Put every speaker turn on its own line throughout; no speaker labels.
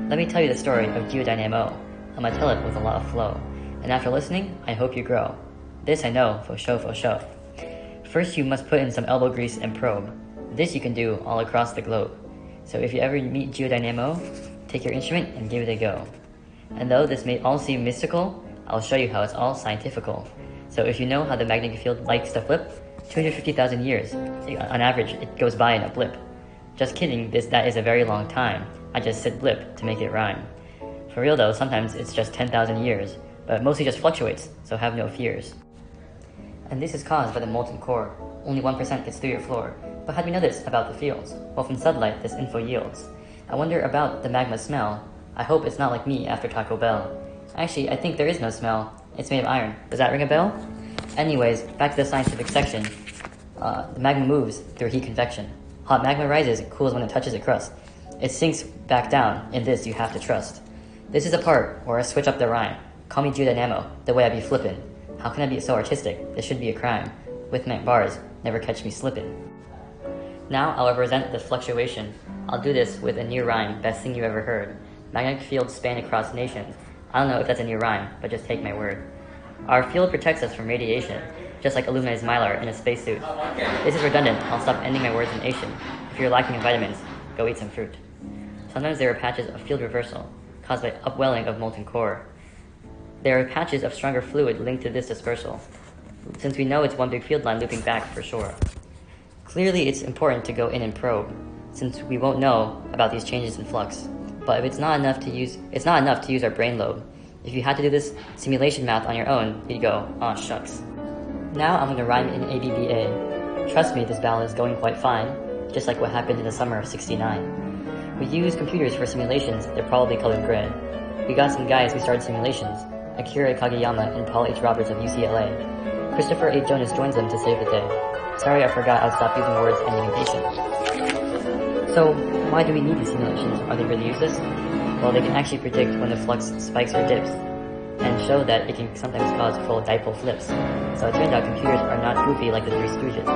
Let me tell you the story of Geodynamo. I'm gonna tell it with a lot of flow. And after listening, I hope you grow. This I know, for sure. First, you must put in some elbow grease and probe. This you can do all across the globe. So if you ever meet Geodynamo, take your instrument and give it a go. And though this may all seem mystical, I'll show you how it's all scientifical. So if you know how the magnetic field likes to flip, 250,000 years, on average, it goes by in a blip. Just kidding, that is a very long time. I just said blip to make it rhyme. For real though, sometimes it's just 10,000 years, but mostly just fluctuates, so have no fears. And this is caused by the molten core. Only 1% gets through your floor. But how do we know this about the fields? Well, from sunlight, this info yields. I wonder about the magma smell. I hope it's not like me after Taco Bell. Actually, I think there is no smell. It's made of iron. Does that ring a bell? Anyways, back to the scientific section. The magma moves through heat convection. Hot magma rises, it cools when it touches a crust. It sinks back down. In this, you have to trust. This is a part where I switch up the rhyme. Call me Geodynamo, the way I be flippin'. How can I be so artistic? This should be a crime. With my bars, never catch me slippin'. Now I'll represent the fluctuation. I'll do this with a new rhyme, best thing you ever heard. Magnetic fields span across nations. I don't know if that's a new rhyme, but just take my word. Our field protects us from radiation, just like Illumina's Mylar in a spacesuit. This is redundant. I'll stop ending my words in Asian. If you're lacking in vitamins, go eat some fruit. Sometimes there are patches of field reversal, caused by upwelling of molten core. There are patches of stronger fluid linked to this dispersal, since we know it's one big field line looping back for sure. Clearly, it's important to go in and probe, since we won't know about these changes in flux. But if it's not enough to use our brain lobe. If you had to do this simulation math on your own, you'd go, aw shucks. Now I'm gonna rhyme in ABBA. Trust me, this ballad is going quite fine, just like what happened in the summer of '69. We use computers for simulations, they're probably colored gray. We got some guys who started simulations, Akira Kageyama and Paul H. Roberts of UCLA. Christopher A. Jonas joins them to save the day. Sorry, I forgot I'd stop using words ending in patient. So, why do we need these simulations? Are they really useless? Well, they can actually predict when the flux spikes or dips, and show that it can sometimes cause full dipole flips. So it turns out computers are not goofy like the Three Stooges.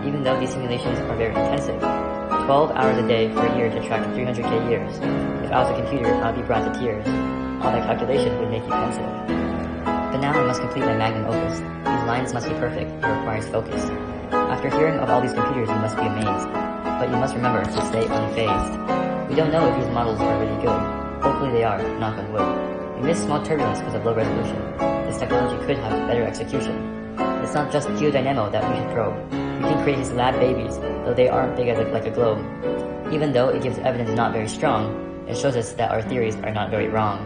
Even though these simulations are very intensive, 12 hours a day for a year to track 300k years. If I was a computer, I'd be brought to tears. All that calculation would make you pensive. But now I must complete my magnum opus. These lines must be perfect, it requires focus. After hearing of all these computers, you must be amazed. But you must remember to stay unfazed. We don't know if these models are really good. Hopefully they are, knock on wood. We miss small turbulence because of low resolution. This technology could have better execution. It's not just Geodynamo that we should probe. We can create his lab babies, though they aren't big like a globe. Even though it gives evidence not very strong, it shows us that our theories are not very wrong.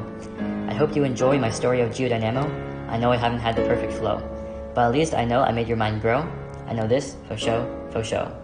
I hope you enjoy my story of Geodynamo. I know I haven't had the perfect flow, but at least I know I made your mind grow. I know this, for show.